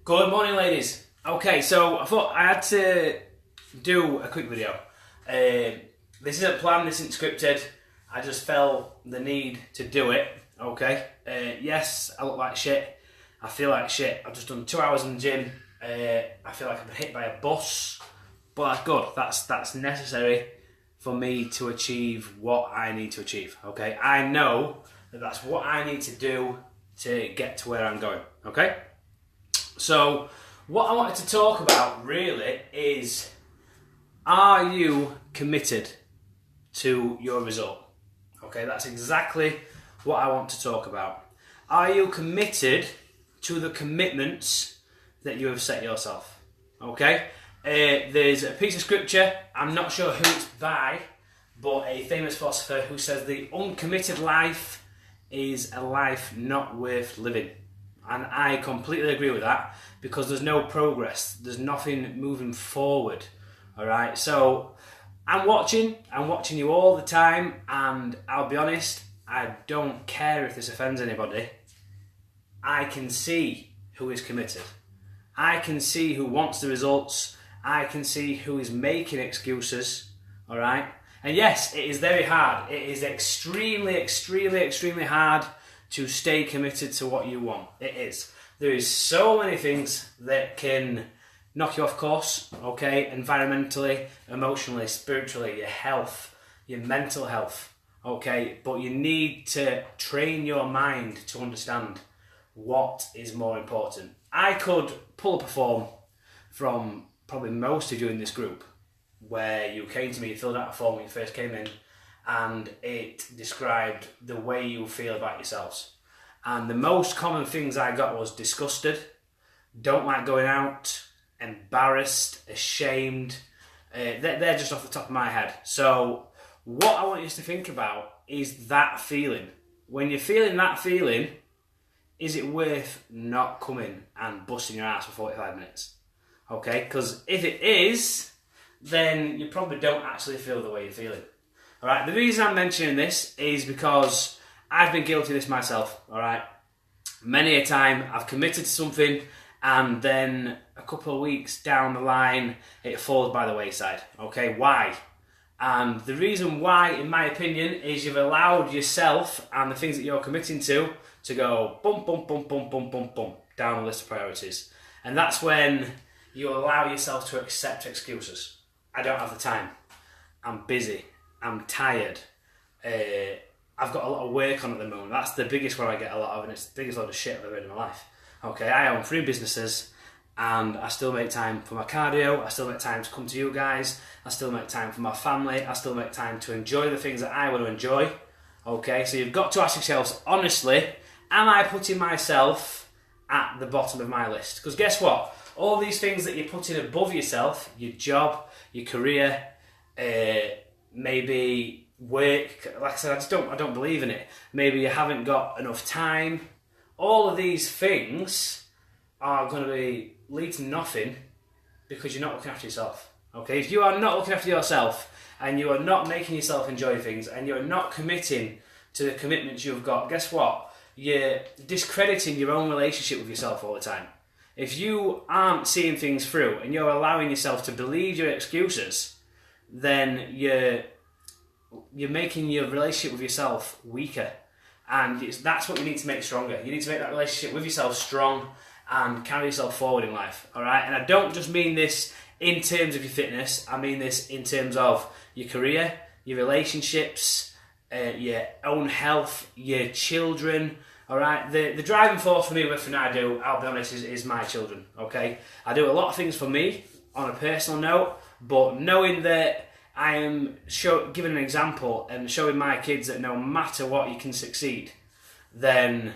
Good morning, ladies. Okay, so I thought I had to do a quick video. This isn't planned, this isn't scripted. I just felt the need to do it, okay? Yes, I look like shit. I feel like shit. I've just done 2 hours in the gym. I feel like I've been hit by a bus. But that's good. That's necessary for me to achieve what I need to achieve, okay? I know that that's what I need to do to get to where I'm going, okay? So, what I wanted to talk about really is, are you committed to your result? Okay, that's exactly what I want to talk about. Are you committed to the commitments that you have set yourself? Okay, there's a piece of scripture, I'm not sure who it's by, but a famous philosopher who says the uncommitted life is a life not worth living. And I completely agree with that, because there's no progress, there's nothing moving forward, alright? So, I'm watching you all the time, and I'll be honest, I don't care if this offends anybody. I can see who is committed. I can see who wants the results. I can see who is making excuses, alright? And yes, it is very hard. It is extremely, extremely, extremely hard to stay committed to what you want. It is. There is so many things that can knock you off course, okay? Environmentally, emotionally, spiritually, your health, your mental health, okay? But you need to train your mind to understand what is more important. I could pull up a form from probably most of you in this group where you came to me, you filled out a form when you first came in, and it described the way you feel about yourselves. And the most common things I got was disgusted, don't like going out, embarrassed, ashamed. They're just off the top of my head. So what I want you to think about is that feeling. When you're feeling that feeling, is it worth not coming and busting your ass for 45 minutes? Okay, because if it is, then you probably don't actually feel the way you're feeling. Alright, the reason I'm mentioning this is because I've been guilty of this myself, alright? Many a time I've committed to something and then a couple of weeks down the line it falls by the wayside, okay? Why? And the reason why, in my opinion, is you've allowed yourself and the things that you're committing to go bump, bump, bump, bump, bump, bump, bump, down the list of priorities. And that's when you allow yourself to accept excuses. I don't have the time. I'm busy. I'm tired. I've got a lot of work on at the moment. That's the biggest one I get a lot of, and it's the biggest load of shit I've ever had in my life. Okay, I own 3 businesses, and I still make time for my cardio. I still make time to come to you guys. I still make time for my family. I still make time to enjoy the things that I want to enjoy. Okay, so you've got to ask yourselves, honestly, am I putting myself at the bottom of my list? Because guess what? All these things that you're putting above yourself, your job, your career, maybe work, like I said, I don't believe in it. Maybe you haven't got enough time. All of these things are going to lead to nothing because you're not looking after yourself. Okay, if you are not looking after yourself and you are not making yourself enjoy things and you're not committing to the commitments you've got, guess what? You're discrediting your own relationship with yourself all the time. If you aren't seeing things through and you're allowing yourself to believe your excuses, then you're making your relationship with yourself weaker. And that's what you need to make stronger. You need to make that relationship with yourself strong and carry yourself forward in life, alright? And I don't just mean this in terms of your fitness, I mean this in terms of your career, your relationships, your own health, your children. Alright, the driving force for me with everything I do, I'll be honest, is my children, okay? I do a lot of things for me, on a personal note, but knowing that I am giving an example and showing my kids that no matter what you can succeed, then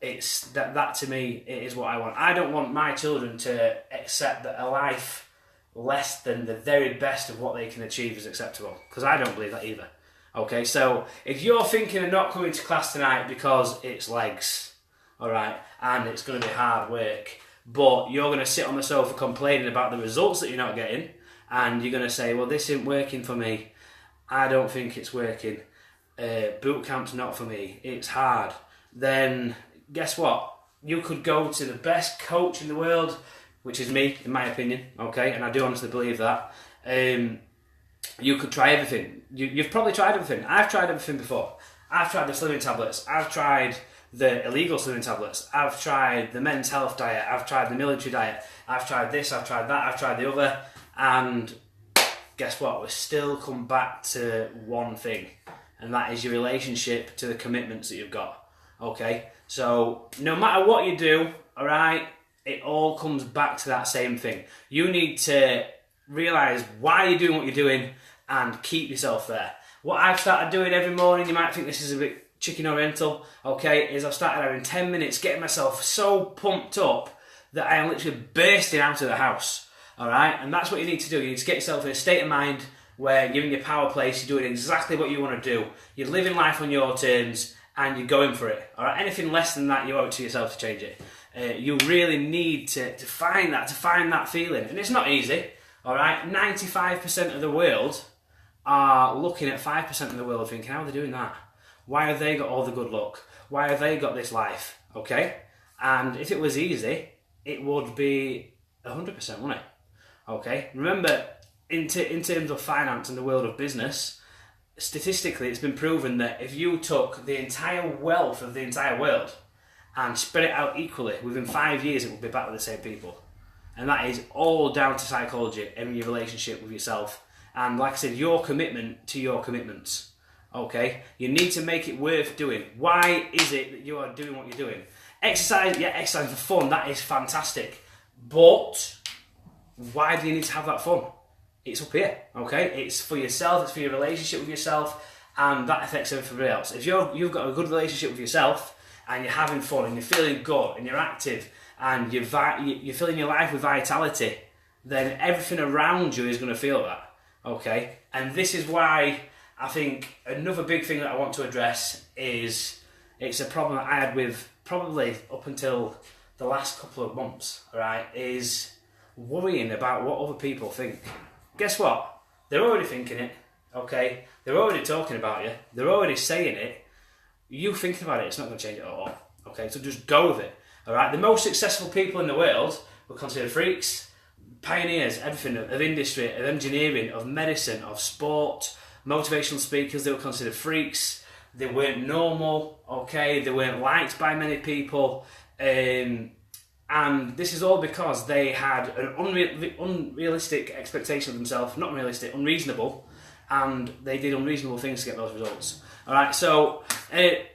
it's that to me is what I want. I don't want my children to accept that a life less than the very best of what they can achieve is acceptable, because I don't believe that either. Okay, so if you're thinking of not coming to class tonight because it's legs, alright, and it's going to be hard work, but you're going to sit on the sofa complaining about the results that you're not getting, and you're going to say, well, this isn't working for me, I don't think it's working, boot camp's not for me, it's hard, then guess what? you could go to the best coach in the world, which is me, in my opinion, okay? And I do honestly believe that. You could try everything. You've probably tried everything. I've tried everything before. I've tried the slimming tablets. I've tried the illegal slimming tablets. I've tried the men's health diet. I've tried the military diet. I've tried this, I've tried that, I've tried the other. And guess what? We still come back to one thing. And that is your relationship to the commitments that you've got. Okay? So no matter what you do, alright, it all comes back to that same thing. You need to realise why you're doing what you're doing and keep yourself there. What I've started doing every morning, you might think this is a bit chicken oriental, okay, is I've started having 10 minutes getting myself so pumped up that I am literally bursting out of the house, alright? And that's what you need to do. You need to get yourself in a state of mind where you're in your power place, you're doing exactly what you want to do, you're living life on your terms, and you're going for it, alright? Anything less than that, you owe it to yourself to change it. You really need to find that feeling. And it's not easy, alright? 95% of the world are looking at 5% of the world thinking, how are they doing that? Why have they got all the good luck? Why have they got this life? Okay? And if it was easy, it would be 100%, wouldn't it? Okay? Remember, in terms of finance and the world of business, statistically it's been proven that if you took the entire wealth of the entire world and spread it out equally, within 5 years it will be back with the same people. And that is all down to psychology and your relationship with yourself. And like I said, your commitment to your commitments. Okay? You need to make it worth doing. Why is it that you are doing what you're doing? Exercise, yeah, exercise for fun, that is fantastic. But why do you need to have that fun? It's up here, okay? It's for yourself, it's for your relationship with yourself, and that affects everybody else. If you've got a good relationship with yourself, and you're having fun, and you're feeling good, and you're active, and you're filling your life with vitality, then everything around you is going to feel that, okay? And this is why I think another big thing that I want to address is, it's a problem that I had with probably up until the last couple of months, right, is worrying about what other people think. Guess what? They're already thinking it, okay? They're already talking about you. They're already saying it. You thinking about it, it's not going to change it at all, okay? So just go with it, all right? The most successful people in the world were considered freaks, pioneers, everything, of industry, of engineering, of medicine, of sport, motivational speakers. They were considered freaks. They weren't normal, okay? They weren't liked by many people. And this is all because they had an unrealistic expectation of themselves, not unrealistic, unreasonable, and they did unreasonable things to get those results. Alright, so a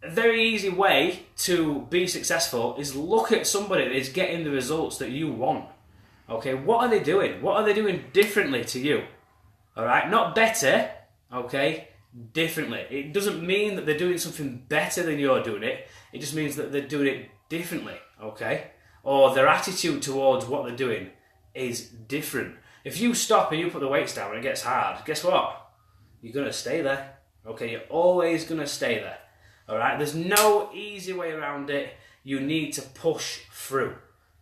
very easy way to be successful is look at somebody that is getting the results that you want. Okay, what are they doing? What are they doing differently to you? Alright, not better, okay, differently. It doesn't mean that they're doing something better than you're doing it, it just means that they're doing it differently, okay? Or their attitude towards what they're doing is different. If you stop and you put the weights down and it gets hard, guess what? You're going to stay there. Okay, you're always going to stay there. Alright, there's no easy way around it. You need to push through.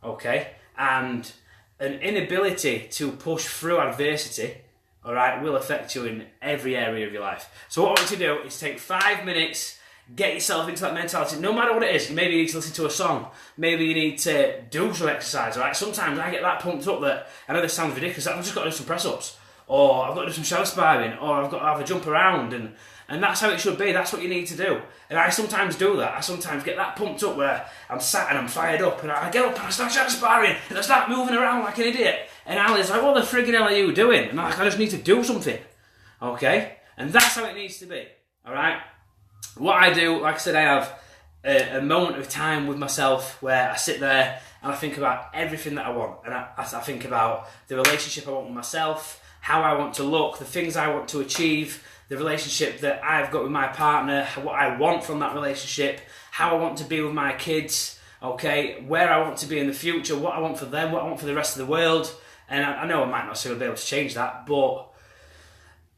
Okay? And an inability to push through adversity, alright, will affect you in every area of your life. So what I want you to do is take 5 minutes. Get yourself into that mentality, no matter what it is. Maybe you need to listen to a song. Maybe you need to do some exercise, right? Sometimes I get that pumped up that, I know this sounds ridiculous, I've just got to do some press-ups, or I've got to do some shoulder sparring, or I've got to have a jump around, and that's how it should be. That's what you need to do. And I sometimes do that. I sometimes get that pumped up where I'm sat and I'm fired up, and I get up and I start shoulder sparring, and I start moving around like an idiot. And Ali's like, what the friggin' hell are you doing? And I'm like, I just need to do something. Okay? And that's how it needs to be. Alright? What I do, like I said, I have a moment of time with myself where I sit there and I think about everything that I want. And I think about the relationship I want with myself, how I want to look, the things I want to achieve, the relationship that I've got with my partner, what I want from that relationship, how I want to be with my kids, okay, where I want to be in the future, what I want for them, what I want for the rest of the world. And I know I might not necessarily be able to change that, but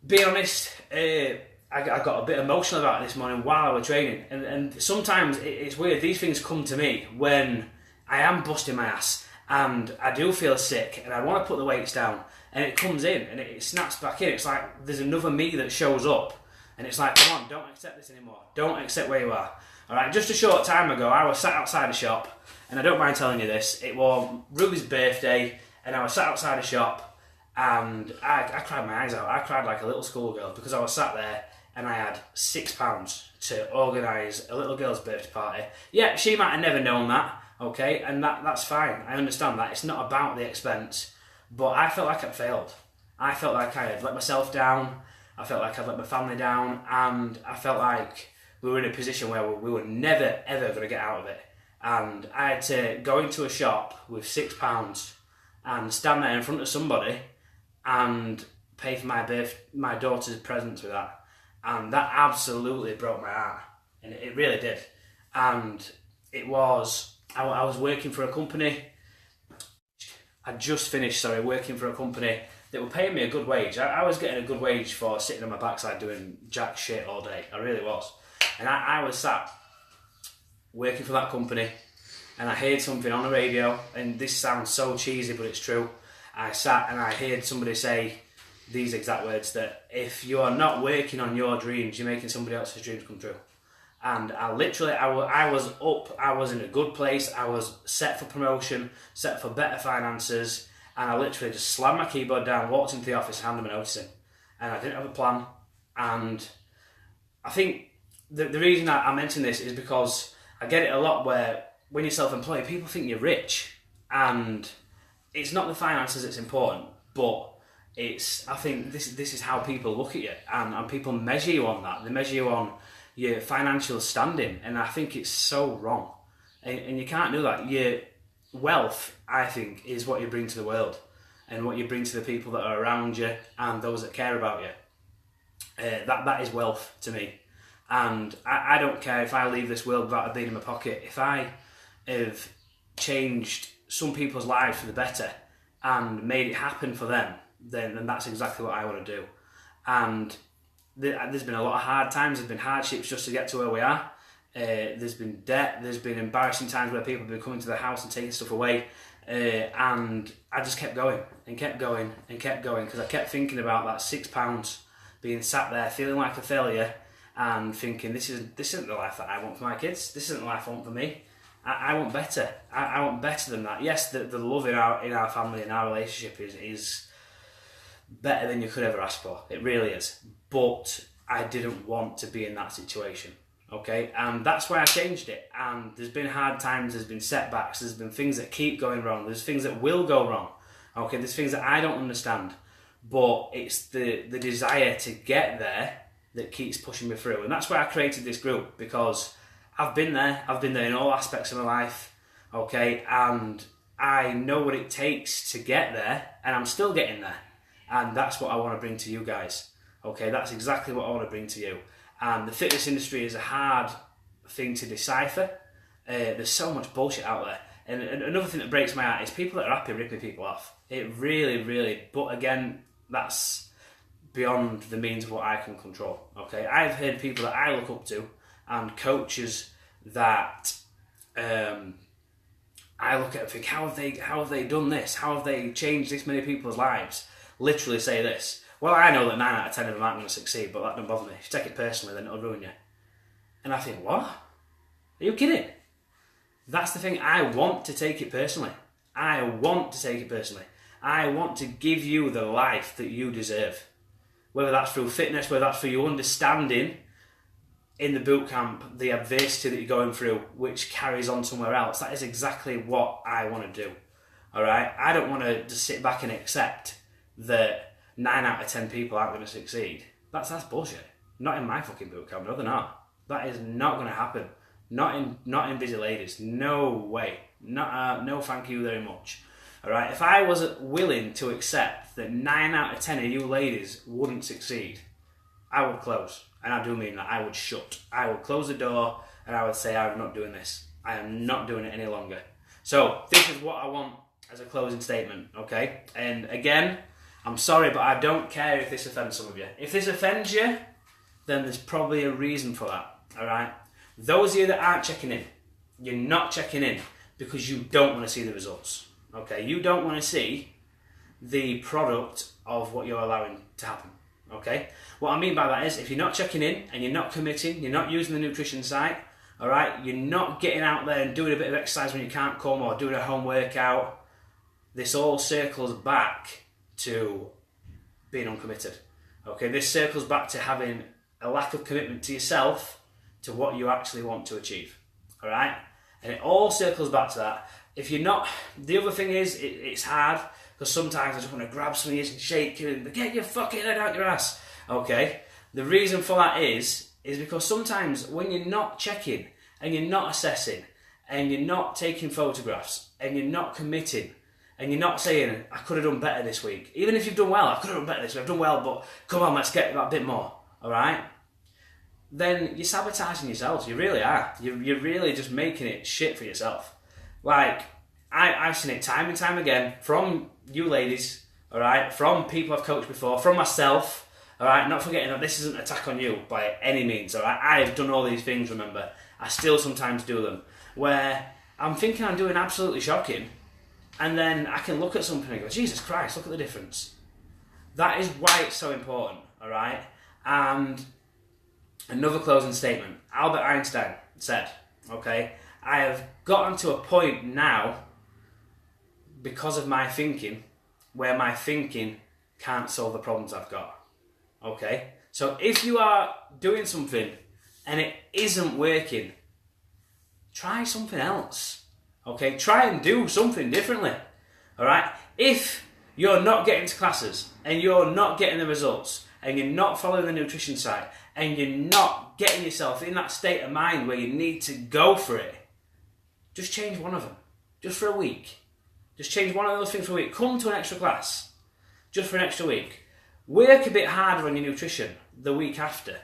being honest, I got a bit emotional about it this morning while I was training, and sometimes it's weird, these things come to me when I am busting my ass and I do feel sick and I want to put the weights down, and it comes in and it snaps back in. It's like there's another me that shows up and it's like, come on, don't accept this anymore, don't accept where you are, All right, just a short time ago, I was sat outside a shop, and I don't mind telling you this. It was Ruby's birthday, and I was sat outside a shop, and I cried my eyes out. I cried like a little schoolgirl because I was sat there, and I had £6 to organise a little girl's birthday party. Yeah, she might have never known that, okay, and that's fine. I understand that. It's not about the expense, but I felt like I'd failed. I felt like I had let myself down. I felt like I'd let my family down, and I felt like we were in a position where we were never, ever going to get out of it. And I had to go into a shop with £6 and stand there in front of somebody and pay for my daughter's presents with that. And that absolutely broke my heart. And it really did. And it was, I was working for a company. I just finished, working for a company that were paying me a good wage. I was getting a good wage for sitting on my backside doing jack shit all day. I really was. And I was sat working for that company, and I heard something on the radio, and this sounds so cheesy, but it's true. I sat and I heard somebody say these exact words, that if you are not working on your dreams, you're making somebody else's dreams come true. And I was up, I was in a good place, I was set for promotion, set for better finances, and I literally just slammed my keyboard down, walked into the office, handed my notice in. And I didn't have a plan. And I think the reason I mention this is because I get it a lot where when you're self-employed, people think you're rich. And it's not the finances that's important, but I think this is how people look at you, and people measure you on that. They measure you on your financial standing, and I think it's so wrong. And you can't do that. Your wealth, I think, is what you bring to the world, and what you bring to the people that are around you and those that care about you. That is wealth to me. And I don't care if I leave this world without a bean in my pocket. If I have changed some people's lives for the better and made it happen for them, then that's exactly what I want to do. And there's been a lot of hard times, there's been hardships just to get to where we are. There's been debt, there's been embarrassing times where people have been coming to the house and taking stuff away. And I just kept going and kept going and kept going, because I kept thinking about that £6 being sat there feeling like a failure and thinking, this isn't the life that I want for my kids, this isn't the life I want for me. I want better. I want better than that. Yes, the love in our family and our relationship is better than you could ever ask for. It really is. But I didn't want to be in that situation. Okay, and that's why I changed it. And there's been hard times, there's been setbacks, there's been things that keep going wrong, there's things that will go wrong. Okay, there's things that I don't understand, but it's the desire to get there that keeps pushing me through. And that's why I created this group, because I've been there in all aspects of my life, okay, and I know what it takes to get there, and I'm still getting there. And that's what I want to bring to you guys, okay? That's exactly what I want to bring to you. And the fitness industry is a hard thing to decipher. There's so much bullshit out there. And another thing that breaks my heart is people that are happy ripping people off. It really, really, but again, that's beyond the means of what I can control, okay? I've heard people that I look up to and coaches that I look at and think, how have they done this? How have they changed this many people's lives? Literally say this: well, I know that 9 out of 10 of them aren't going to succeed, but that don't bother me. If you take it personally, then it'll ruin you. And I think, what? Are you kidding? That's the thing. I want to take it personally. I want to take it personally. I want to give you the life that you deserve. Whether that's through fitness, whether that's through you understanding in the boot camp the adversity that you're going through, which carries on somewhere else. That is exactly what I want to do. All right? I don't want to just sit back and accept that 9 out of 10 people aren't going to succeed. That's bullshit. Not in my fucking boot camp. No, they're not. That is not going to happen. Not in Busy Ladies. No way. No, thank you very much. All right. If I was willing to accept that 9 out of 10 of you ladies wouldn't succeed, I would close. And I do mean that. I would shut. I would close the door and I would say, I'm not doing this. I am not doing it any longer. So this is what I want as a closing statement. Okay. And again, I'm sorry, but I don't care if this offends some of you. If this offends you, then there's probably a reason for that. All right. Those of you that aren't checking in, you're not checking in because you don't want to see the results. Okay, you don't want to see the product of what you're allowing to happen. Okay, what I mean by that is if you're not checking in and you're not committing, you're not using the nutrition site, All right, you're not getting out there and doing a bit of exercise when you can't come, or doing a home workout. This all circles back to being uncommitted. Okay, this circles back to having a lack of commitment to yourself, to what you actually want to achieve. All right, and it all circles back to that. If you're not, the other thing is, it's hard, because sometimes I just want to grab some ears and shake you and get your fucking head out your ass. Okay, the reason for that is because sometimes when you're not checking and you're not assessing and you're not taking photographs and you're not committing and you're not saying, I could have done better this week, even if you've done well, I could have done better this week, I've done well, but come on, let's get that bit more. All right, then you're sabotaging yourselves. You really are. You're really just making it shit for yourself. Like, I've seen it time and time again from you ladies, all right, from people I've coached before, from myself, all right, not forgetting that this isn't an attack on you by any means, all right. I've done all these things, remember. I still sometimes do them, where I'm thinking I'm doing absolutely shocking, and then I can look at something and go, Jesus Christ, look at the difference. That is why it's so important, all right. And another closing statement, Albert Einstein said, okay, I have gotten to a point now, because of my thinking, where my thinking can't solve the problems I've got. Okay? So if you are doing something and it isn't working, try something else. Okay? Try and do something differently. Alright? If you're not getting to classes and you're not getting the results and you're not following the nutrition side and you're not getting yourself in that state of mind where you need to go for it, just change one of them. Just for a week. Just change one of those things for a week. Come to an extra class. Just for an extra week. Work a bit harder on your nutrition the week after.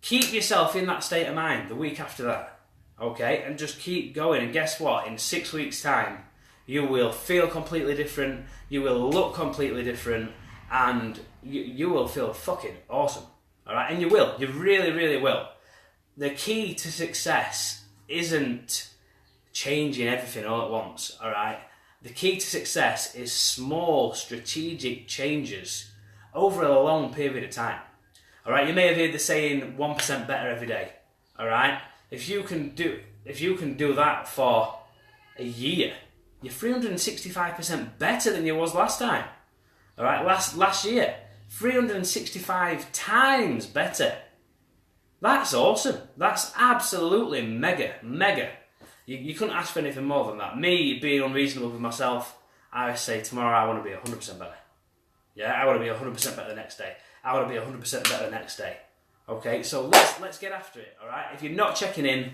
Keep yourself in that state of mind the week after that. Okay? And just keep going. And guess what? In 6 weeks' time, you will feel completely different. You will look completely different. And you will feel fucking awesome. Alright? And you will. You really, really will. The key to success isn't changing everything all at once. Alright? The key to success is small strategic changes over a long period of time. Alright, you may have heard the saying 1% better every day. Alright? If you can do that for a year, you're 365% better than you was last time. Alright, last year. 365 times better. That's awesome. That's absolutely mega. You couldn't ask for anything more than that. Me being unreasonable with myself, I say tomorrow I want to be 100% better. Yeah, I want to be 100% better the next day. I want to be 100% better the next day. Okay, so let's get after it, alright? If you're not checking in,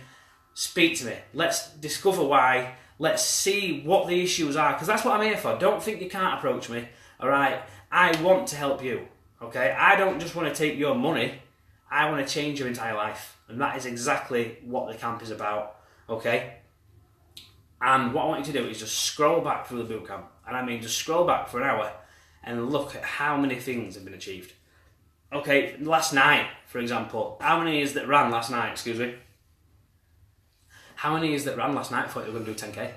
speak to me. Let's discover why. Let's see what the issues are, because that's what I'm here for. Don't think you can't approach me, alright? I want to help you, okay? I don't just want to take your money. I want to change your entire life. And that is exactly what the camp is about, okay? And what I want you to do is just scroll back through the boot camp. And I mean just scroll back for an hour and look at how many things have been achieved. Okay, last night, for example, how many is that ran last night, excuse me? How many is that ran last night thought you were going to do 10k?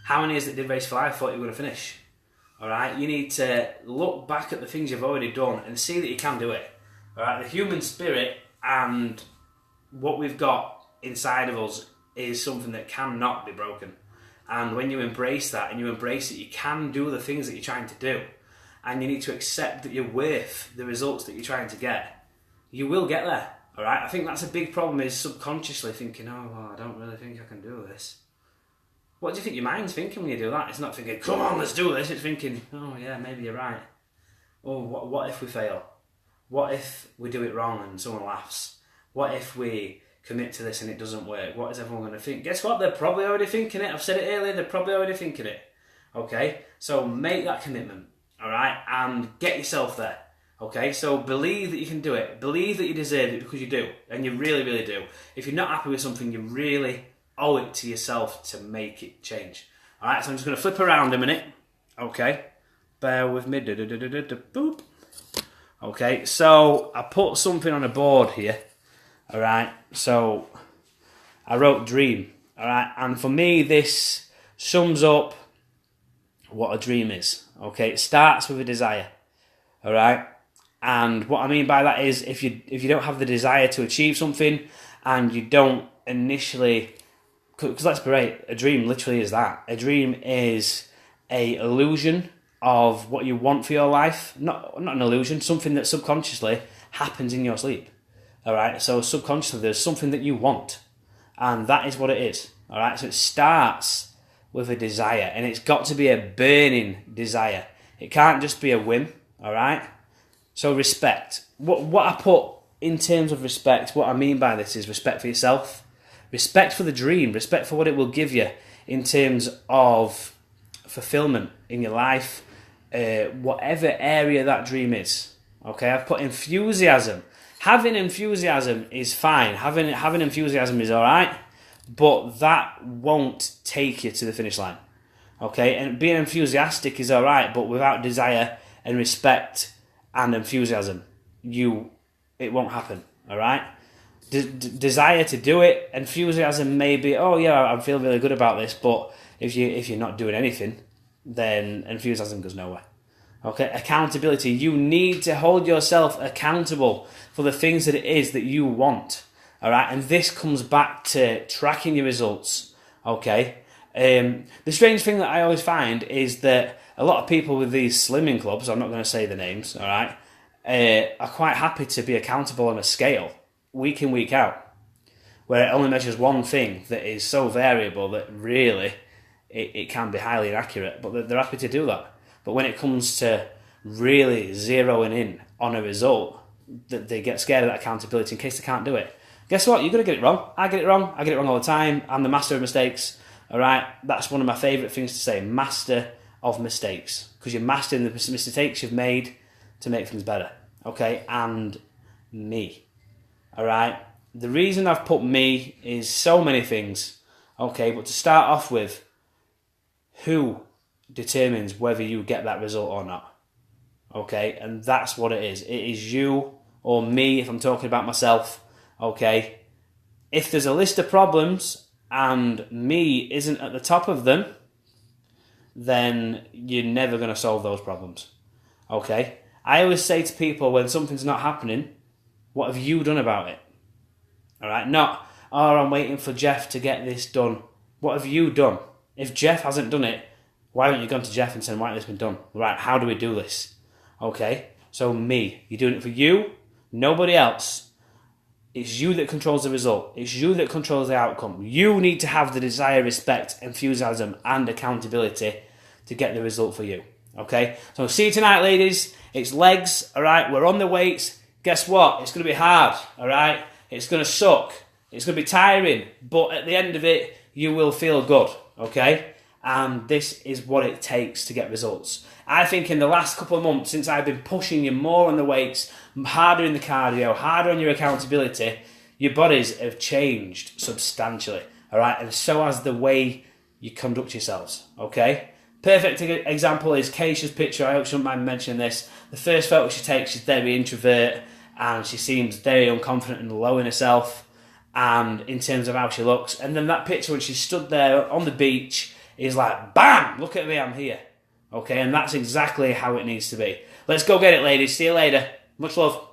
How many is that did race 5 thought you were going to finish? Alright, you need to look back at the things you've already done and see that you can do it. Alright, the human spirit and what we've got inside of us is something that cannot be broken. And when you embrace that and you embrace it, you can do the things that you're trying to do. And you need to accept that you're worth the results that you're trying to get. You will get there, alright? I think that's a big problem, is subconsciously thinking, oh, well, I don't really think I can do this. What do you think your mind's thinking when you do that? It's not thinking, come on, let's do this. It's thinking, oh, yeah, maybe you're right. Oh, what if we fail? What if we do it wrong and someone laughs? What if we commit to this and it doesn't work? What is everyone going to think? Guess what? They're probably already thinking it. I've said it earlier, they're probably already thinking it. Okay? So make that commitment, alright? And get yourself there. Okay? So believe that you can do it. Believe that you deserve it, because you do. And you really, really do. If you're not happy with something, you really owe it to yourself to make it change. Alright, so I'm just going to flip around a minute. Okay? Bear with me. Boop. Okay, so I put something on a board here. Alright, so I wrote dream. Alright, and for me this sums up what a dream is. Okay, it starts with a desire. Alright, and what I mean by that is if you don't have the desire to achieve something and you don't initially, because let's be right, a dream literally is that. A dream is a illusion of what you want for your life. Not an illusion, something that subconsciously happens in your sleep. All right, so subconsciously there's something that you want, and that is what it is. All right, so it starts with a desire, and it's got to be a burning desire. It can't just be a whim. All right. So respect. What I put in terms of respect, what I mean by this is respect for yourself, respect for the dream, respect for what it will give you in terms of fulfillment in your life, whatever area that dream is. Okay, I've put enthusiasm. Having enthusiasm is fine. Having enthusiasm is all right, but that won't take you to the finish line. Okay, and being enthusiastic is all right, but without desire and respect and enthusiasm, it won't happen. All right. Desire to do it, enthusiasm may be, oh yeah, I feel really good about this, but if you're not doing anything, then enthusiasm goes nowhere. Okay, accountability. You need to hold yourself accountable for the things that it is that you want. All right, and this comes back to tracking your results. Okay, the strange thing that I always find is that a lot of people with these slimming clubs, I'm not going to say the names, all right, are quite happy to be accountable on a scale week in, week out, where it only measures one thing that is so variable that really it can be highly inaccurate, but they're happy to do that. But when it comes to really zeroing in on a result, that they get scared of that accountability in case they can't do it. Guess what? You're going to get it wrong. I get it wrong. I get it wrong all the time. I'm the master of mistakes. All right? That's one of my favourite things to say, master of mistakes. Because you're mastering the mistakes you've made to make things better. Okay? And me. All right? The reason I've put me is so many things. Okay? But to start off with, who determines whether you get that result or not. Okay? And that's what it is. It is you or me, if I'm talking about myself. Okay? If there's a list of problems and me isn't at the top of them, then you're never going to solve those problems. Okay? I always say to people when something's not happening, what have you done about it? Alright? Not, oh, I'm waiting for Jeff to get this done. What have you done? If Jeff hasn't done it, why haven't you gone to Jeff and said, why hasn't this been done? Right, how do we do this? Okay? So me. You're doing it for you, nobody else. It's you that controls the result. It's you that controls the outcome. You need to have the desire, respect, enthusiasm, and accountability to get the result for you. Okay? So see you tonight, ladies. It's legs, alright? We're on the weights. Guess what? It's going to be hard, alright? It's going to suck. It's going to be tiring. But at the end of it, you will feel good, okay? And this is what it takes to get results. I think in the last couple of months, since I've been pushing you more on the weights, harder in the cardio, harder on your accountability, your bodies have changed substantially, all right? And so has the way you conduct yourselves, okay? Perfect example is Keisha's picture. I hope she wouldn't mind mentioning this. The first photo she takes, she's very introvert, and she seems very unconfident and low in herself, and in terms of how she looks. And then that picture when she stood there on the beach is like, bam, look at me, I'm here. Okay, and that's exactly how it needs to be. Let's go get it, ladies. See you later. Much love.